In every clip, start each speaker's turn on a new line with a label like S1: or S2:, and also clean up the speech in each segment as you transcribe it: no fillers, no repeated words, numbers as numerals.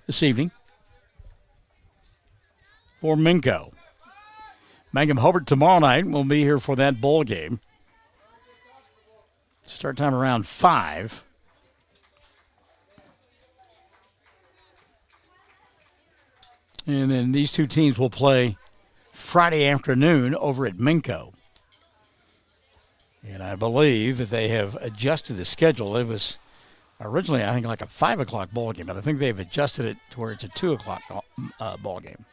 S1: this evening for Minco. Mangum Hobart tomorrow night will be here for that bowl game. Start time around 5. And then these two teams will play Friday afternoon over at Minco. And I believe that they have adjusted the schedule. It was originally, I think, like a 5 o'clock ball game, but I think they've adjusted it to where it's a 2 o'clock ball game.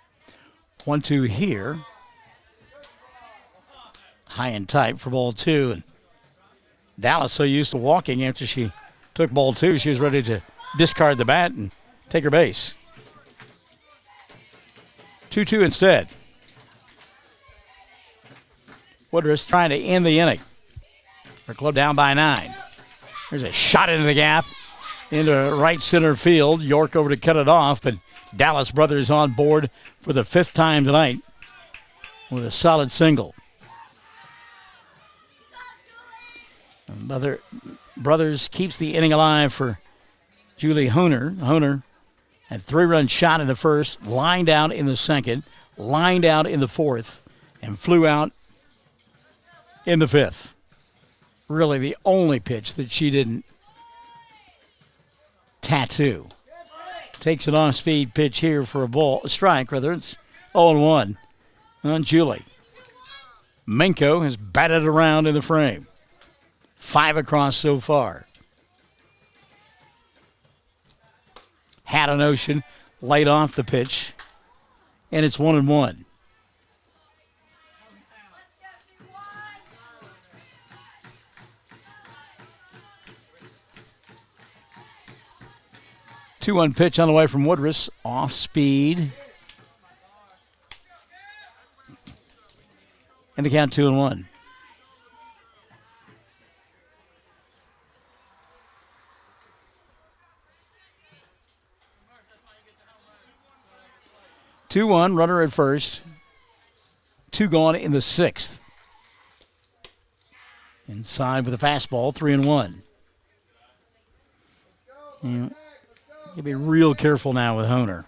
S1: 1-2 here. High and tight for ball 2. And Dallas, so used to walking after she took ball 2, she was ready to discard the bat and take her base. 2-2 instead. Woodruss trying to end the inning. Her club down by 9. There's a shot into the gap into right center field. York over to cut it off, but Dallas Brothers on board for the 5th time tonight with a solid single. Brothers keeps the inning alive for Julie Honer. Honer had 3-run shot in the first, lined out in the second, lined out in the 4th, and flew out in the 5th. Really the only pitch that she didn't tattoo. Takes an off-speed pitch here for a strike, rather. It's 0-1 on Julie. Minco has batted around in the frame. 5 across so far. Had an ocean, laid off the pitch, and it's 1-1. Two-one pitch on the way from Woodruss. Off speed. And the count 2-1. Two-one, runner at first. 2 gone in the 6th. Inside with a fastball, 3-1. Yeah. You'll be real careful now with Honer.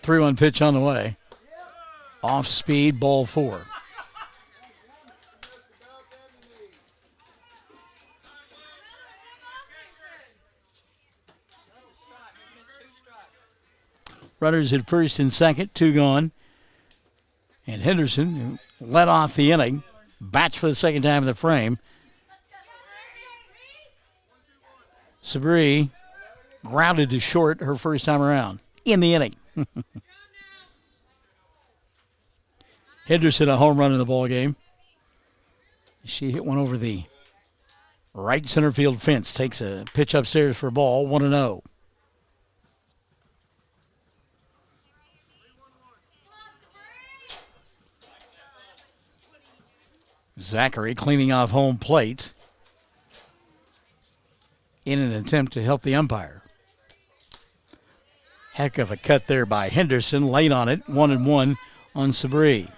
S1: Three-one pitch on the way. Off speed, ball 4. Runners at first and second, 2 gone. And Henderson, who led off the inning, bats for the second time in the frame. Sabri grounded to short her first time around in the inning. Henderson a home run in the ball game. She hit one over the right center field fence. Takes a pitch upstairs for a ball, 1-0. Zachary cleaning off home plate in an attempt to help the umpire. Heck of a cut there by Henderson. Late on it, 1-1 on Sabri.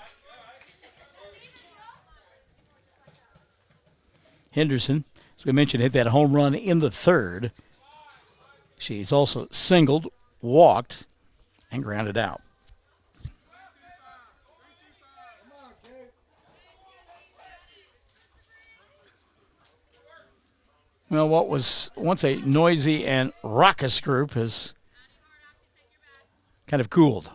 S1: Henderson, as we mentioned, hit that home run in the 3rd. She's also singled, walked, and grounded out. Well, what was once a noisy and raucous group has kind of cooled.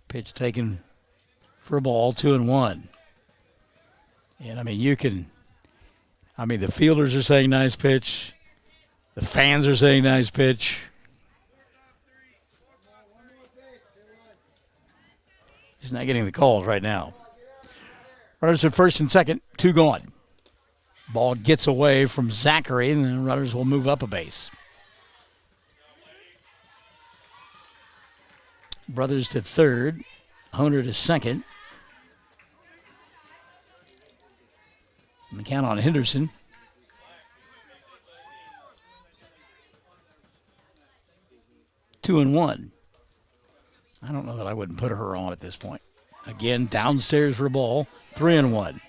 S1: Pitch taken for a ball, 2-1. And, the fielders are saying nice pitch. The fans are saying nice pitch. He's not getting the calls right now. Runners at first and second, 2 gone. Ball gets away from Zachary, and the runners will move up a base. Brothers to third, Honer to second. And the count on Henderson. Two and one. I don't know that I wouldn't put her on at this point. Again, downstairs for a ball. 3-1.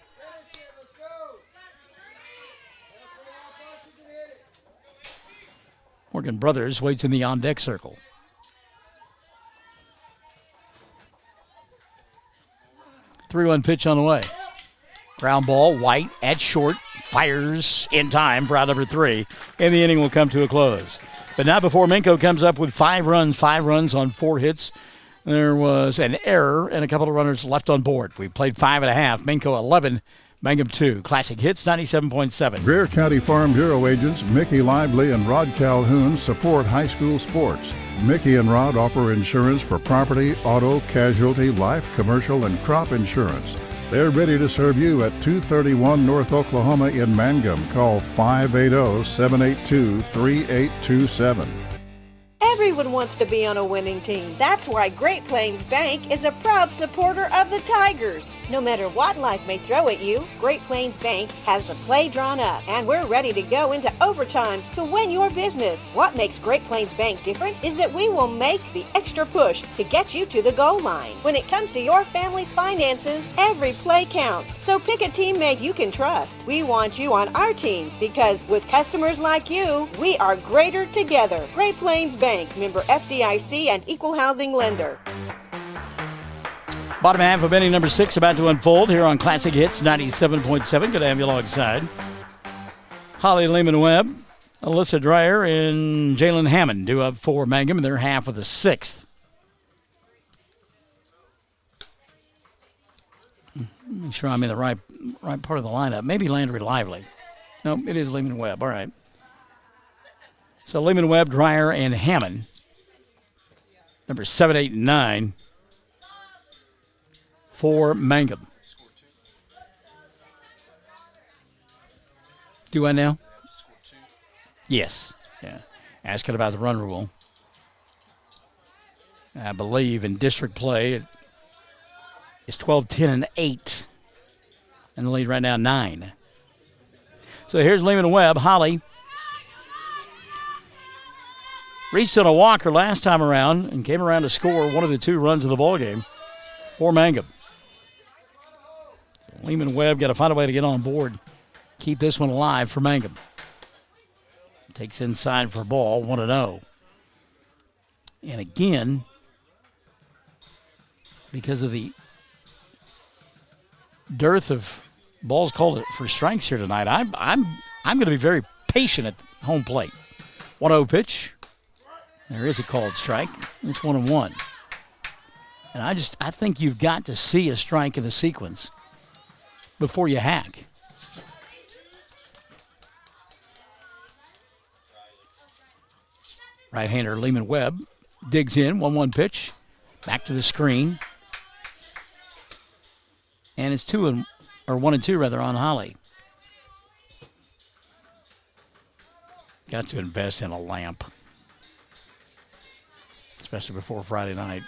S1: Morgan Brothers waits in the on-deck circle. Three-one pitch on the way. Ground ball, White at short, fires in time for out number 3, and the inning will come to a close. But not before Minco comes up with 5 runs on 4 hits. There was an error and a couple of runners left on board. We played 5.5. Minco 11, Mangum 2. Classic Hits 97.7.
S2: Greer County Farm Bureau agents Mickey Lively and Rod Calhoun support high school sports. Mickey and Rod offer insurance for property, auto, casualty, life, commercial, and crop insurance. They're ready to serve you at 231 North Oklahoma in Mangum. Call 580-782-3827.
S3: Everyone wants to be on a winning team. That's why Great Plains Bank is a proud supporter of the Tigers. No matter what life may throw at you, Great Plains Bank has the play drawn up, and we're ready to go into overtime to win your business. What makes Great Plains Bank different is that we will make the extra push to get you to the goal line. When it comes to your family's finances, every play counts. So pick a teammate you can trust. We want you on our team because with customers like you, we are greater together. Great Plains Bank, member FDIC and equal housing lender.
S1: Bottom half of inning number 6 about to unfold here on Classic Hits 97.7. Good to have you alongside. Holly Lehman-Webb, Alyssa Dreyer, and Jalen Hammond due up for Mangum in their half of the 6th. Make sure I'm in the right part of the lineup. Maybe Landry Lively. No, it is Lehman-Webb. All right. So Lehman-Webb, Dreyer, and Hammond. Number 7, 8, and 9 for Mangum. Do I now? Yes. Yeah. Asking about the run rule. I believe in district play it's 12, 10, and 8. And the lead right now, 9. So here's Lehman-Webb. Holly reached on a walker last time around and came around to score one of the 2 runs of the ball game for Mangum. Lehman-Webb got to find a way to get on board, keep this one alive for Mangum. Takes inside for a ball, 1-0. And again, because of the dearth of balls called for strikes here tonight, I'm going to be very patient at home plate. 1-0 pitch. There is a called strike. It's 1-1. And I think you've got to see a strike in the sequence before you hack. Right-hander Lehman-Webb digs in, 1-1 pitch. Back to the screen. And it's 1-2 rather on Holly. Got to invest in a lamp, especially before Friday night.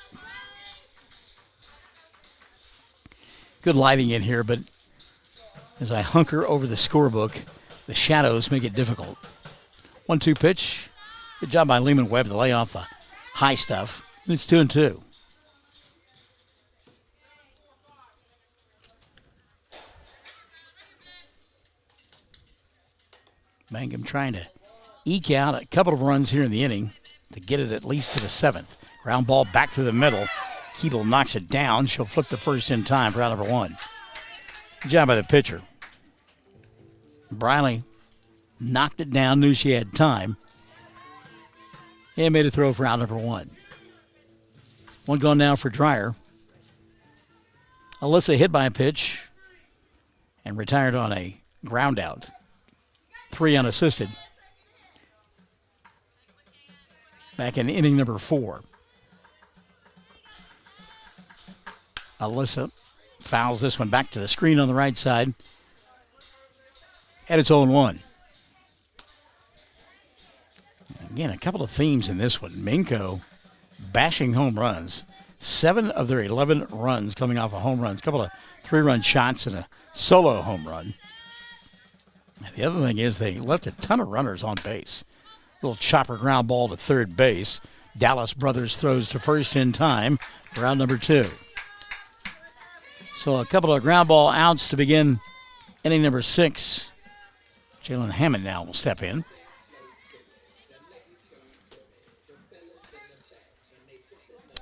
S1: Good lighting in here, but as I hunker over the scorebook, the shadows make it difficult. 1-2 pitch. Good job by Lehman-Webb to lay off the high stuff. And it's 2-2. Mangum trying to eke out a couple of runs here in the inning to get it at least to the 7th. Ground ball back through the middle. Keeble knocks it down. She'll flip the first in time for out number 1. Good job by the pitcher. Briley knocked it down, knew she had time, and made a throw for out number 1. One gone now for Dreyer. Alyssa hit by a pitch and retired on a ground out. 3 unassisted. Back in inning number 4. Alyssa fouls this one back to the screen on the right side. And it's 0-1. Again, a couple of themes in this one. Minco bashing home runs. 7 of their 11 runs coming off of home runs. A couple of 3-run shots and a solo home run. And the other thing is they left a ton of runners on base. Little chopper ground ball to third base. Dallas Brothers throws to first in time for round number 2. So a couple of ground ball outs to begin inning number 6. Jalen Hammond now will step in.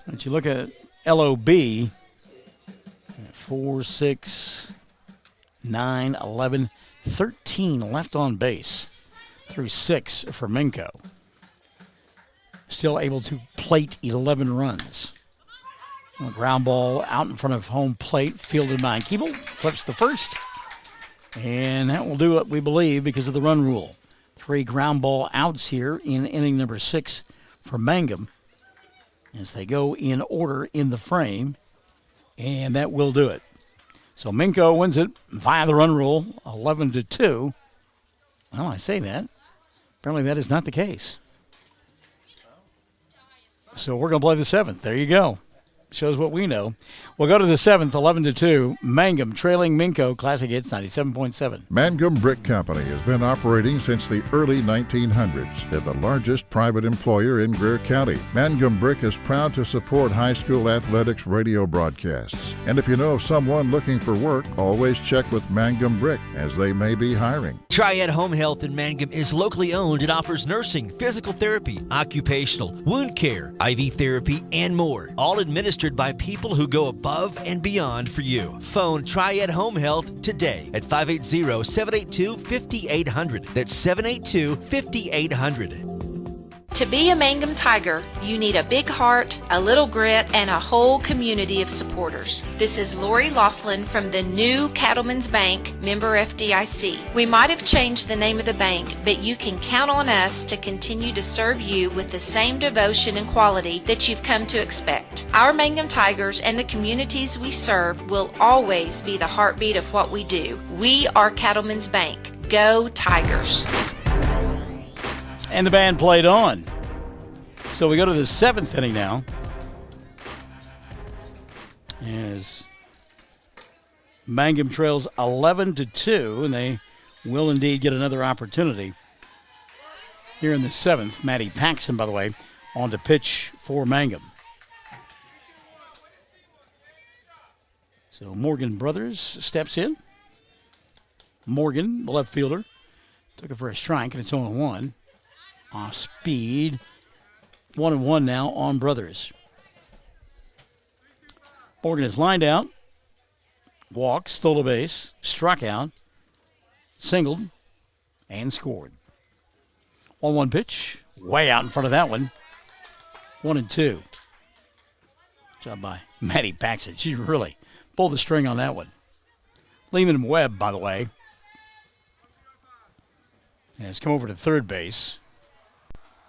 S1: But you look at LOB, 4, 6, 9, 11, 13 left on base through 6 for Minco. Still able to plate 11 runs. A ground ball out in front of home plate, fielded by Keeble, flips the first. And that will do it, we believe, because of the run rule. 3 ground ball outs here in inning number 6 for Mangum as they go in order in the frame. And that will do it. So Minco wins it via the run rule, 11-2. Well, I say that. Apparently that is not the case. So we're going to play the 7th. There you go. Shows what we know. We'll go to the 7th, 11-2. Mangum trailing Minco. Classic Hits 97.7.
S2: Mangum Brick Company has been operating since the early 1900s. They're the largest private employer in Greer County. Mangum Brick is proud to support high school athletics radio broadcasts. And if you know of someone looking for work, always check with Mangum Brick, as they may be hiring.
S4: Triad Home Health in Mangum is locally owned and offers nursing, physical therapy, occupational, wound care, IV therapy, and more. All administered by people who go above and beyond for you. Phone Triad Home Health today at 580-782-5800. That's 782-5800.
S5: To be a Mangum Tiger, you need a big heart, a little grit, and a whole community of supporters. This is Lori Laughlin from the new Cattlemen's Bank, member FDIC. We might have changed the name of the bank, but you can count on us to continue to serve you with the same devotion and quality that you've come to expect. Our Mangum Tigers and the communities we serve will always be the heartbeat of what we do. We are Cattlemen's Bank. Go Tigers!
S1: And the band played on. So we go to the 7th inning now. As Mangum trails 11-2, and they will indeed get another opportunity here in the 7th. Matty Paxson, by the way, on to pitch for Mangum. So Morgan Brothers steps in. Morgan, the left fielder, took it for a strike, and it's 0-1. Off speed. 1-1 now on Brothers. Morgan is lined out. Walked, stole a base, struck out, singled, and scored. 1-1 pitch. Way out in front of that one. 1-2. Good job by Maddie Paxson. She really pulled the string on that one. Lehman Webb, by the way, has come over to third base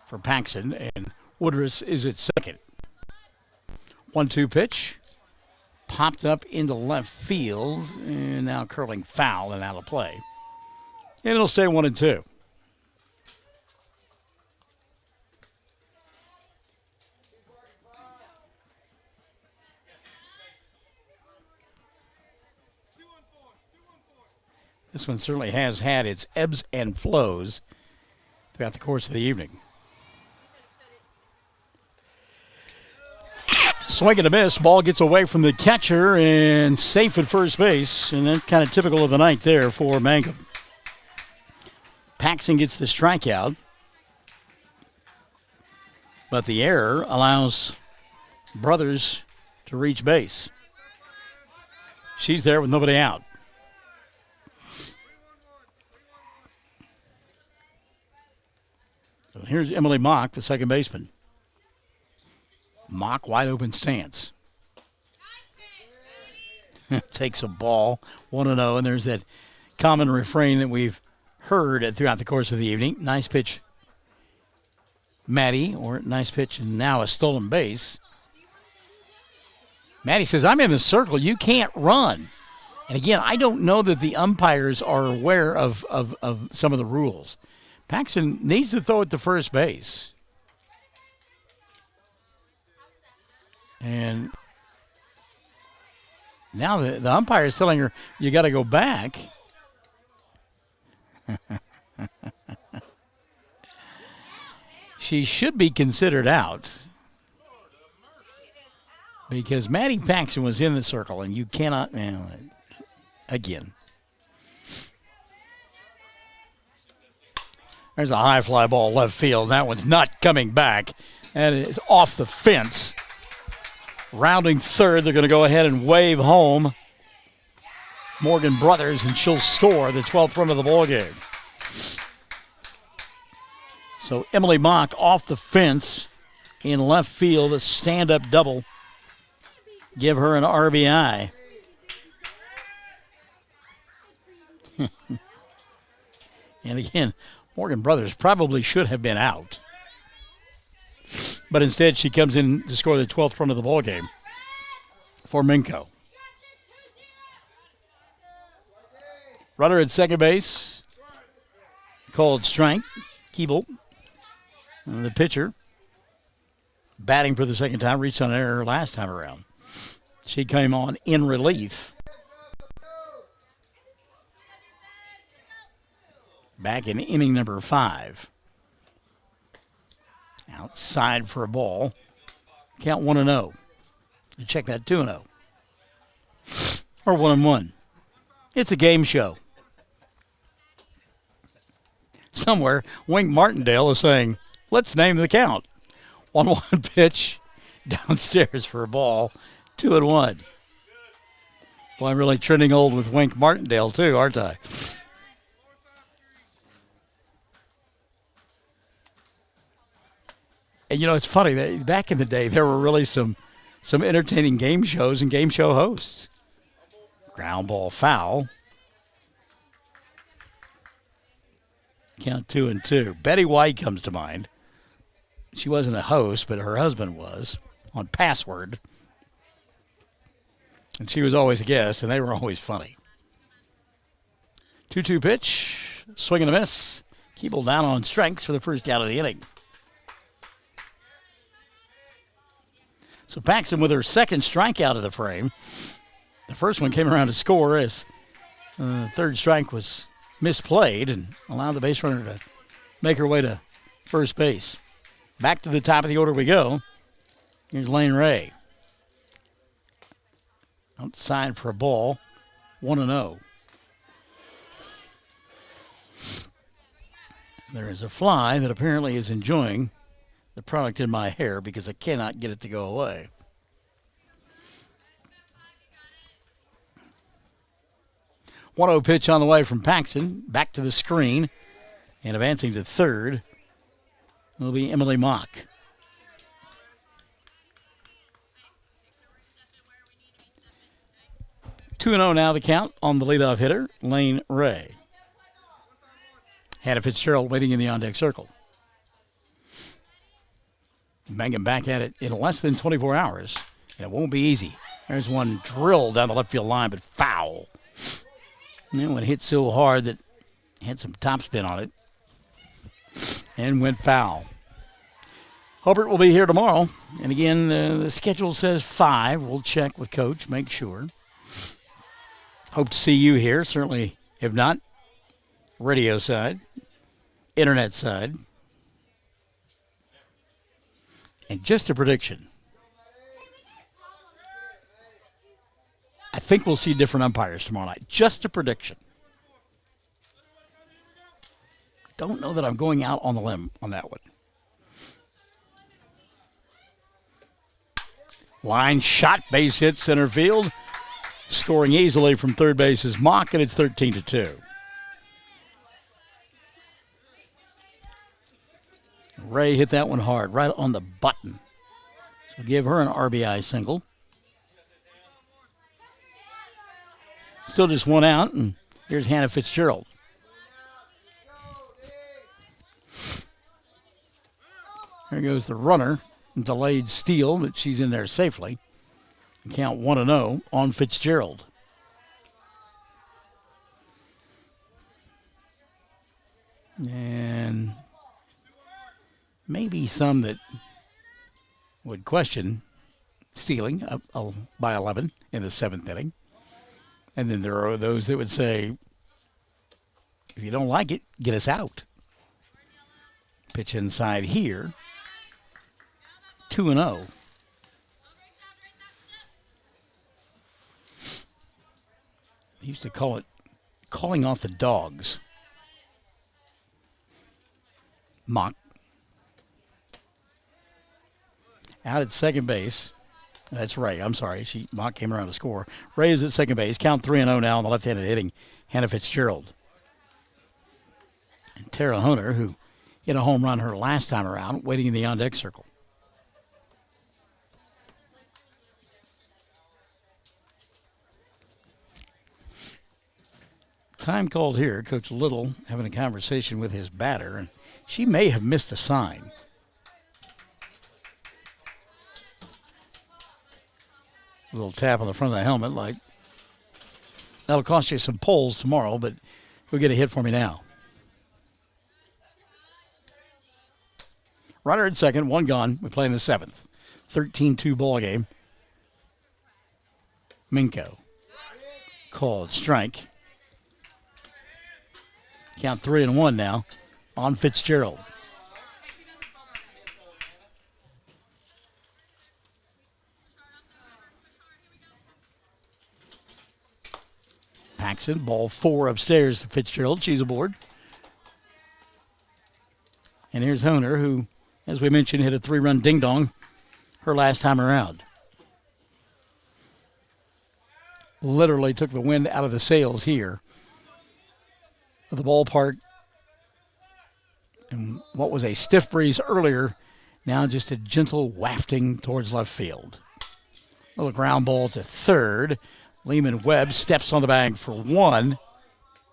S1: for Paxson, and Woodruss is at second. 1-2 pitch. Popped up into left field, and now curling foul and out of play. And it'll stay 1-2. This one certainly has had its ebbs and flows throughout the course of the evening. Swing and a miss. Ball gets away from the catcher and safe at first base. And that's kind of typical of the night there for Mangum. Paxson gets the strikeout. But the error allows Brothers to reach base. She's there with nobody out. So here's Emily Mock, the second baseman. Mock wide open stance. Takes a ball, 1-0, and there's that common refrain that we've heard throughout the course of the evening. Nice pitch, Maddie, or nice pitch, and now a stolen base. Maddie says, I'm in the circle, you can't run. And again, I don't know that the umpires are aware of some of the rules. Paxson needs to throw it to first base. And now the umpire is telling her, you got to go back. She should be considered out because Maddie Paxton was in the circle, and you cannot, again. There's a high fly ball left field. That one's not coming back. That is off the fence. Rounding third, they're going to go ahead and wave home Morgan Brothers, and she'll score the 12th run of the ball game. So Emily Mock off the fence in left field, a stand-up double. Give her an RBI. And again, Morgan Brothers probably should have been out. But instead, she comes in to score the 12th run of the ball game for Minco. Runner at second base, called strike. Keeble, the pitcher, batting for the second time, reached on error last time around. She came on in relief. Back in inning number 5. Outside for a ball. Count 1-0. You check that 2-0. Or 1-1. It's a game show. Somewhere, Wink Martindale is saying, let's name the count. 1-1 pitch downstairs for a ball. 2-1. Well, I'm really trending old with Wink Martindale, too, aren't I? And, it's funny. That back in the day, there were really some entertaining game shows and game show hosts. Ground ball foul. Count 2-2. Betty White comes to mind. She wasn't a host, but her husband was on Password. And she was always a guest, and they were always funny. 2-2 pitch. Swing and a miss. Keeble down on strikes for the first out of the inning. So Paxton with her second strikeout of the frame. The first one came around to score as the third strike was misplayed and allowed the base runner to make her way to first base. Back to the top of the order we go. Here's Lane Ray. Outside for a ball. 1-0. There is a fly that apparently is enjoying the product in my hair because I cannot get it to go away. .1-0 pitch on the way from Paxton. Back to the screen. And advancing to third will be Emily Mock. 2-0 now the count on the leadoff hitter, Lane Ray. Hannah Fitzgerald waiting in the on-deck circle. Mangum back at it in less than 24 hours. And it won't be easy. There's one drilled down the left field line, but foul. And that one hit so hard that it had some topspin on it. And went foul. Hobart will be here tomorrow. And again, the schedule says 5. We'll check with Coach, make sure. Hope to see you here. Certainly, if not, radio side, internet side. And just a prediction. I think we'll see different umpires tomorrow night. Just a prediction. Don't know that I'm going out on the limb on that one. Line shot, base hit, center field. Scoring easily from third base is Mock, and it's 13-2. Ray hit that one hard, right on the button. So give her an RBI single. Still just one out, and here's Hannah Fitzgerald. There goes the runner. Delayed steal, but she's in there safely. Count 1-0 on Fitzgerald. And maybe some that would question stealing by 11 in the 7th inning. And then there are those that would say, if you don't like it, get us out. Pitch inside here. 2-0. They used to call it calling off the dogs. Mock. Out at second base. That's Ray. I'm sorry. Mock came around to score. Ray is at second base. Count 3-0 now on the left-handed hitting Hannah Fitzgerald. And Tara Hunter, who hit a home run her last time around, waiting in the on-deck circle. Time called here. Coach Little having a conversation with his batter, and she may have missed a sign. A little tap on the front of the helmet, like that'll cost you some polls tomorrow, but go get a hit for me now. Runner at second, one gone. We play in the seventh. 13-2 ball game. Minco called strike. Count 3-1 now on Fitzgerald. Paxson, ball 4 upstairs to Fitzgerald. She's aboard. And here's Honer, who, as we mentioned, hit a 3-run ding-dong her last time around. Literally took the wind out of the sails here of the ballpark. And what was a stiff breeze earlier, now just a gentle wafting towards left field. Little ground ball to third. Lehman Webb steps on the bag for 1,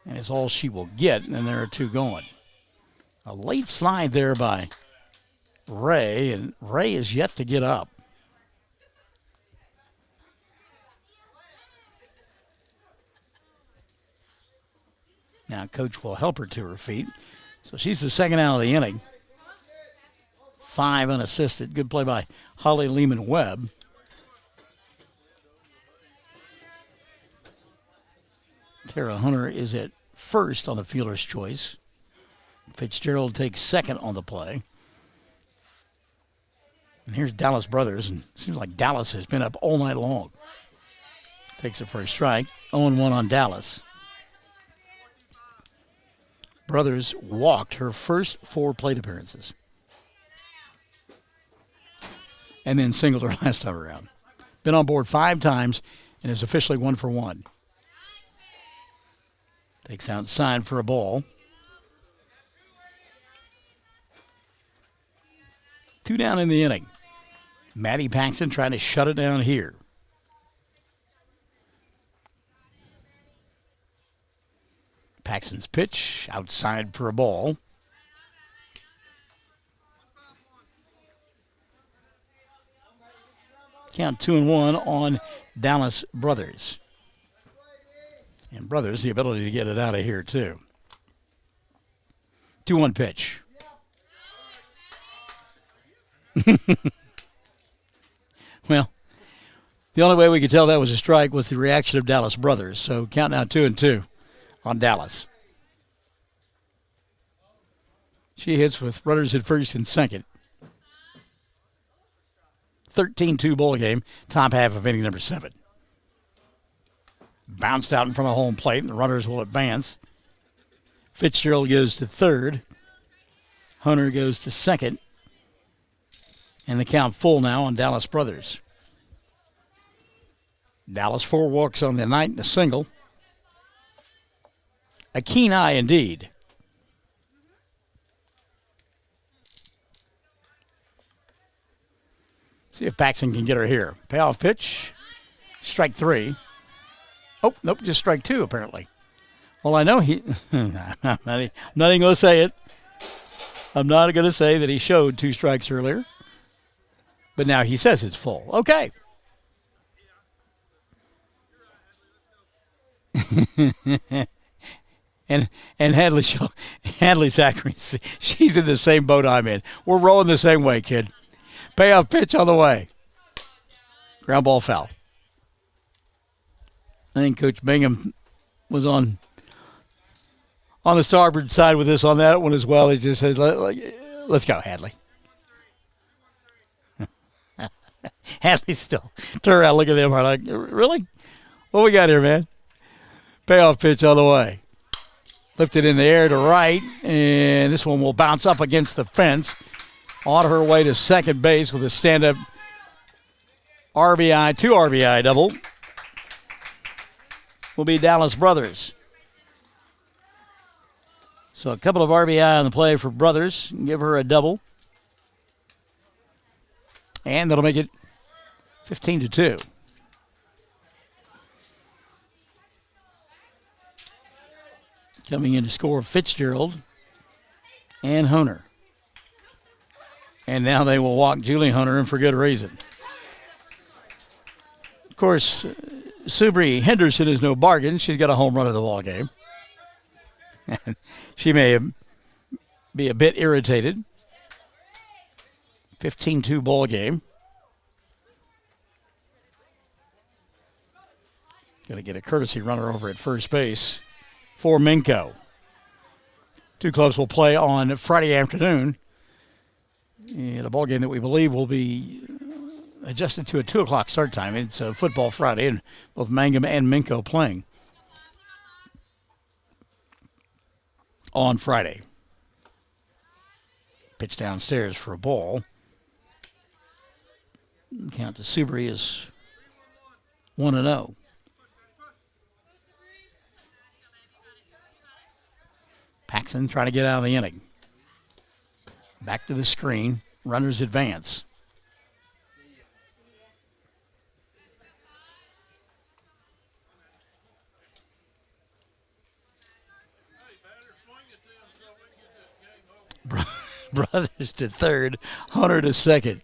S1: and it's all she will get, and there are 2 going. A late slide there by Ray, and Ray is yet to get up. Now Coach will help her to her feet. So she's the second out of the inning. 5 unassisted. Good play by Holly Lehman Webb. Tara Hunter is at first on the fielder's choice. Fitzgerald takes second on the play. And here's Dallas Brothers, and it seems like Dallas has been up all night long. Takes it for a strike. 0-1 on Dallas. Brothers walked her first 4 plate appearances. And then singled her last time around. Been on board 5 times and is officially 1 for 1. Takes outside for a ball. 2 down in the inning. Maddie Paxson trying to shut it down here. Paxson's pitch outside for a ball. Count 2-1 on Dallas Brothers. And Brothers, the ability to get it out of here, too. 2-1 pitch. Well, the only way we could tell that was a strike was the reaction of Dallas Brothers. So count now 2-2 on Dallas. She hits with runners at first and second. 13-2 ball game, top half of inning number 7. Bounced out in front of home plate, and the runners will advance. Fitzgerald goes to third. Hunter goes to second. And the count full now on Dallas Brothers. Dallas 4 walks on the night and a single. A keen eye indeed. See if Paxson can get her here. Payoff pitch. Strike 3. Oh, nope, just strike 2 apparently. Well, I know I'm not even going to say it. I'm not going to say that he showed 2 strikes earlier. But now he says it's full. Okay. and Hadley Zachary, she's in the same boat I'm in. We're rolling the same way, kid. Payoff pitch on the way. Ground ball foul. I think Coach Mangum was on the starboard side with this on that one as well. He just said, let's go, Hadley. Hadley still turn around, look at them, are like, really? What we got here, man? Payoff pitch all the way. Lifted in the air to right, and this one will bounce up against the fence. On her way to second base with a stand-up RBI, 2 RBI double. Will be Dallas Brothers. So a couple of RBI on the play for Brothers. Give her a double. And that'll make it 15-2. Coming in to score Fitzgerald and Honer. And now they will walk Julie Honer, and for good reason. Of course, Subri Henderson is no bargain. She's got a home run of the ball game. She may be a bit irritated. 15-2 ball game. Going to get a courtesy runner over at first base for Minco. Two clubs will play on Friday afternoon in a ball game that we believe will be adjusted to a 2 o'clock start time. It's a football Friday, and both Mangum and Minco playing on Friday. Pitch downstairs for a ball. Count to Subri is 1-0. Paxson trying to get out of the inning. Back to the screen. Runners advance. Brothers to third. Hunter to second.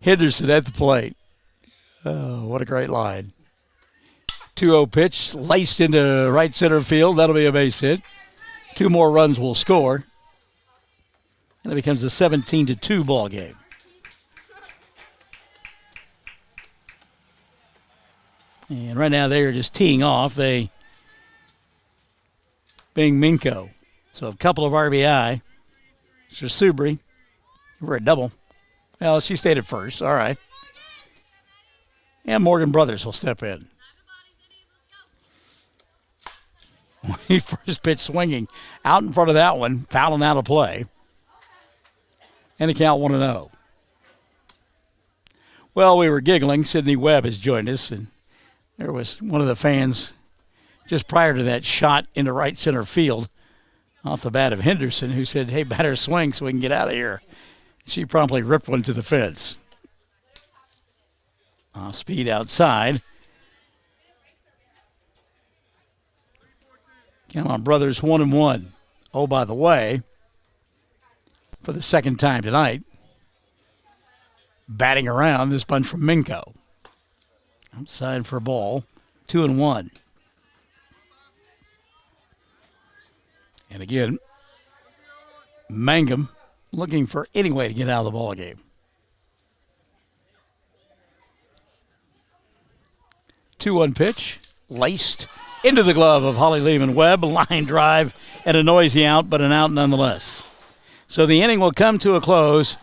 S1: Henderson at the plate. Oh, what a great line. 2-0 pitch, laced into right center field. That'll be a base hit. 2 more runs will score. And it becomes a 17-2 ball game. And right now they are just teeing off. They being Minco. So a couple of RBI. Mr. Subri. We're a double. Well, she stayed at first. All right. And Morgan Brothers will step in. He first pitch swinging out in front of that one, fouling out of play. And the count 1-0. Well, we were giggling. Sydney Webb has joined us, and there was one of the fans just prior to that shot into right center field off the bat of Henderson who said, hey, batter swing so we can get out of here. She promptly ripped one to the fence. Off speed outside. Count on Brothers 1-1. Oh, by the way, for the second time tonight, batting around this bunch from Minco. Outside for a ball, 2-1. And again, Mangum looking for any way to get out of the ball game. 2-1 pitch, laced into the glove of Holly Lehman-Webb. Line drive and a noisy out, but an out nonetheless. So the inning will come to a close.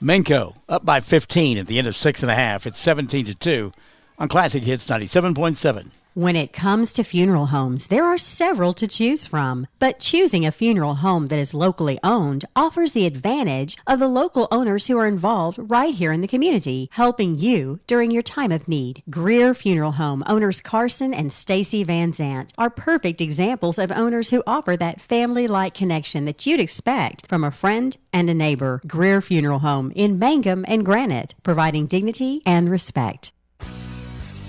S1: Minco up by 15 at the end of 6.5. It's 17-2 on Classic Hits 97.7.
S6: When it comes to funeral homes, there are several to choose from. But choosing a funeral home that is locally owned offers the advantage of the local owners who are involved right here in the community, helping you during your time of need. Greer Funeral Home owners Carson and Stacy Van Zant are perfect examples of owners who offer that family-like connection that you'd expect from a friend and a neighbor. Greer Funeral Home in Mangum and Granite, providing dignity and respect.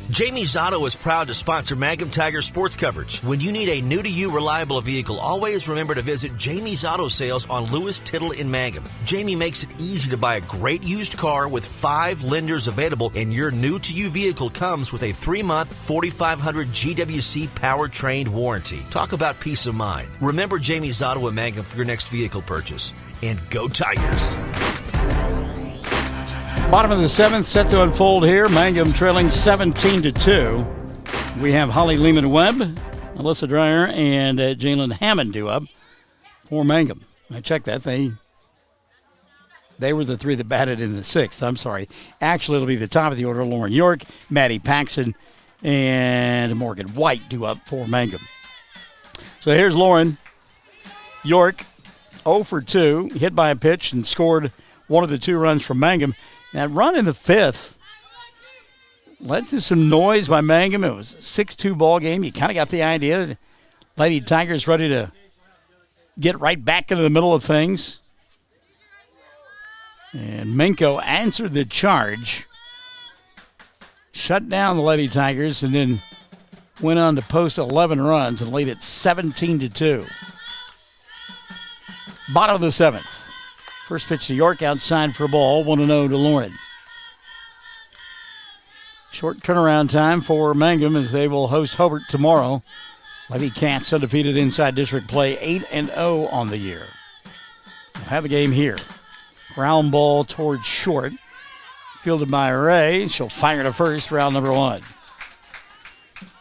S4: Jamie's Auto is proud to sponsor Mangum Tiger sports coverage. When you need a new-to-you reliable vehicle, always remember to visit Jamie's Auto Sales on Lewis Tittle in Mangum. Jamie makes it easy to buy a great used car with 5 lenders available, and your new-to-you vehicle comes with a 3-month 4,500 GWC powertrain warranty. Talk about peace of mind. Remember Jamie's Auto in Mangum for your next vehicle purchase. And go Tigers!
S1: Bottom of the 7th set to unfold here. Mangum trailing 17-2. We have Holly Lehman-Webb, Alyssa Dreyer, and Jalen Hammond due up for Mangum. I checked that. They They were the three that batted in the 6th. I'm sorry. Actually, it'll be the top of the order. Lauren York, Maddie Paxson, and Morgan White due up for Mangum. So here's Lauren York, 0 for 2, hit by a pitch and scored one of the 2 runs from Mangum. That run in the 5th led to some noise by Mangum. It was a 6-2 ball game. You kind of got the idea. Lady Tigers ready to get right back into the middle of things. And Minco answered the charge, shut down the Lady Tigers, and then went on to post 11 runs and lead it 17-2. Bottom of the 7th. First pitch to York outside for a ball, 1-0 to Lauren. Short turnaround time for Mangum as they will host Hobart tomorrow. Lady Cats undefeated inside district play, 8-0 on the year. We'll have a game here. Ground ball towards short. Fielded by Ray. She'll fire to first, round number 1.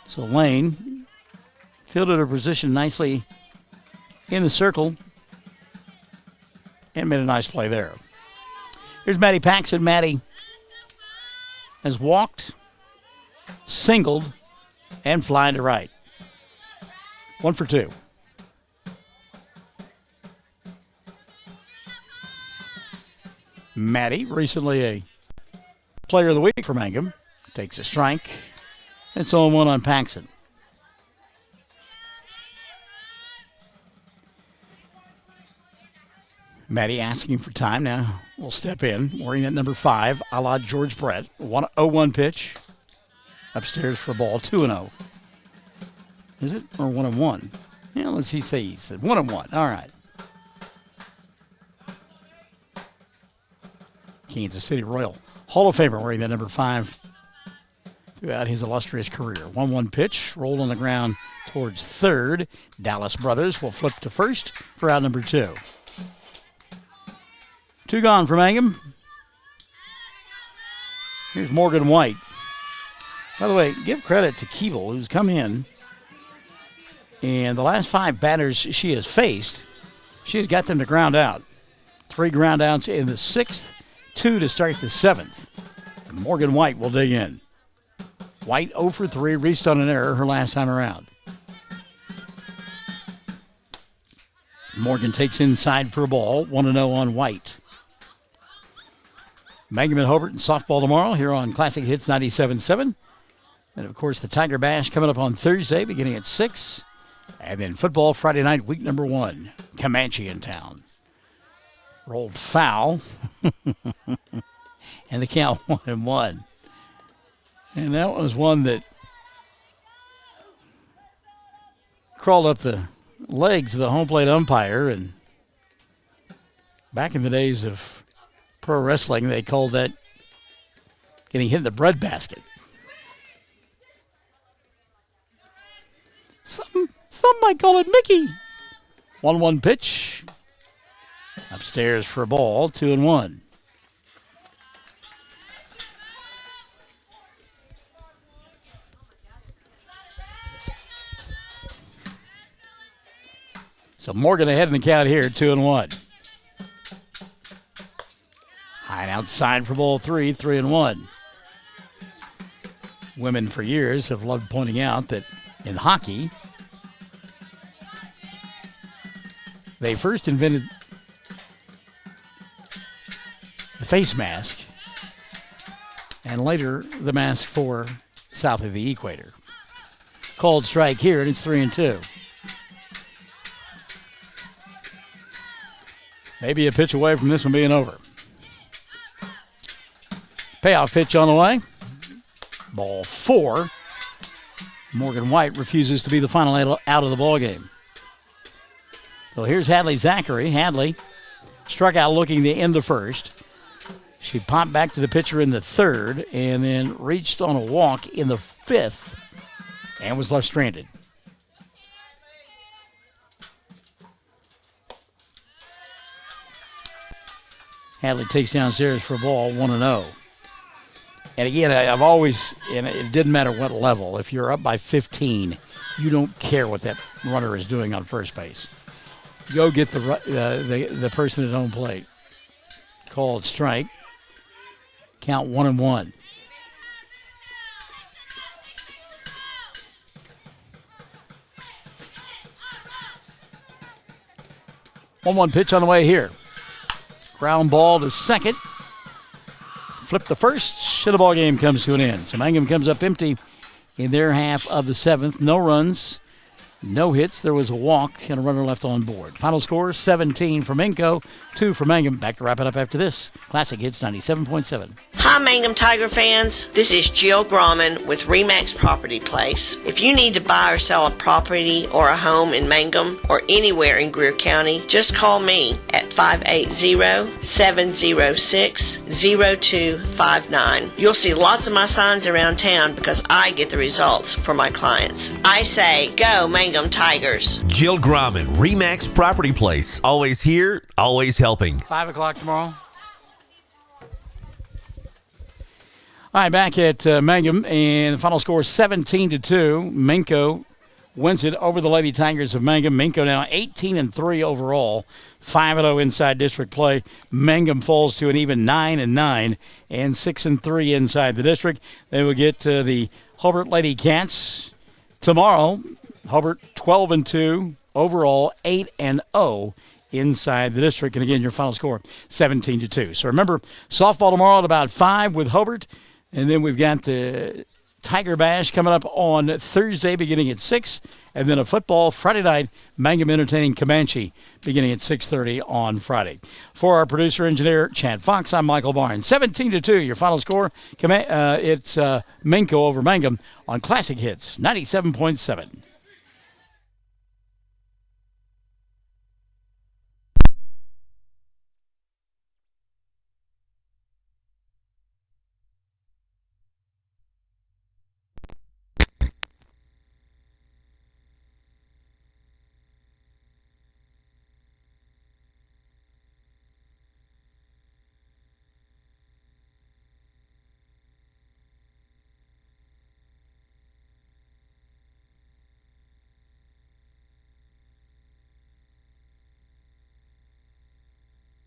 S1: So Lane fielded her position nicely in the circle and made a nice play there. Here's Maddie Paxson. Maddie has walked, singled, and flying to right. 1 for 2. Maddie, recently a player of the week for Mangum, takes a strike. It's 0-1 on Paxson. Maddie asking for time now. Will step in, wearing that number 5, a la George Brett. 0-1 pitch. Upstairs for a ball, 2-0. Is it? Or 1-1? Yeah, let's see. He said 1-1. All right. Kansas City Royal Hall of Famer wearing that number 5 throughout his illustrious career. 1-1 pitch, rolled on the ground towards third. Dallas Brothers will flip to first for out number 2. 2 gone for Mangum. Here's Morgan White. By the way, give credit to Keeble, who's come in, and the last 5 batters she has faced, she has got them to ground out. 3 ground outs in the 6th, 2 to start the 7th. Morgan White will dig in. White 0 for 3, reached on an error her last time around. Morgan takes inside for a ball, 1-0 on White. Mangum and Hobart in softball tomorrow here on Classic Hits 97.7. And, of course, the Tiger Bash coming up on Thursday beginning at 6. And then football Friday night, week number 1. Comanche in town. Rolled foul. And the count 1-1. And that was one that crawled up the legs of the home plate umpire. And back in the days of pro wrestling, they called that getting hit in the breadbasket. Some might call it Mickey. 1-1 pitch. Upstairs for a ball, 2-1. So Morgan ahead in the count here, 2-1. High and outside for ball 3, 3-1. Women for years have loved pointing out that in hockey, they first invented the face mask and later the mask for south of the equator. Called strike here, and it's 3-2. Maybe a pitch away from this one being over. Payoff pitch on the way. Ball 4. Morgan White refuses to be the final out of the ball game. So here's Hadley Zachary. Hadley struck out looking to end the first. She popped back to the pitcher in the 3rd and then reached on a walk in the 5th and was left stranded. Hadley takes downstairs for a ball, 1-0. And again, I've always, and it didn't matter what level, if you're up by 15, you don't care what that runner is doing on first base. Go get the person at home plate. Called strike. Count 1-1. One pitch on the way here. Ground ball to second. Flip the first, and the ball game comes to an end. So Mangum comes up empty in their half of the seventh. No runs, no hits. There was a walk and a runner left on board. Final score, 17 for Minco, 2 for Mangum. Back to wrap it up after this. Classic Hits 97.7.
S7: Hi, Mangum Tiger fans. This is Jill Grauman with RE/MAX Property Place. If you need to buy or sell a property or a home in Mangum or anywhere in Greer County, just call me at 580-706-0259. You'll see lots of my signs around town because I get the results for my clients. I say, go Mangum Tigers.
S4: Jill Grauman, RE/MAX Property Place. Always here, always helping.
S1: 5 o'clock tomorrow. All right, back at Mangum, and the final score is 17-2. Minco wins it over the Lady Tigers of Mangum. Minco now 18-3 overall, 5-0 inside district play. Mangum falls to an even 9-9 and 6-3 inside the district. They will get to the Hobart Lady Cats tomorrow. Hobart 12-2 overall, 8-0 inside the district. And again, your final score 17-2. So remember, softball tomorrow at about 5 with Hobart. And then we've got the Tiger Bash coming up on Thursday beginning at 6. And then a football Friday night, Mangum entertaining Comanche beginning at 6:30 on Friday. For our producer engineer, Chad Fox, I'm Michael Barnes. 17-2, your final score. It's Minco over Mangum on Classic Hits 97.7.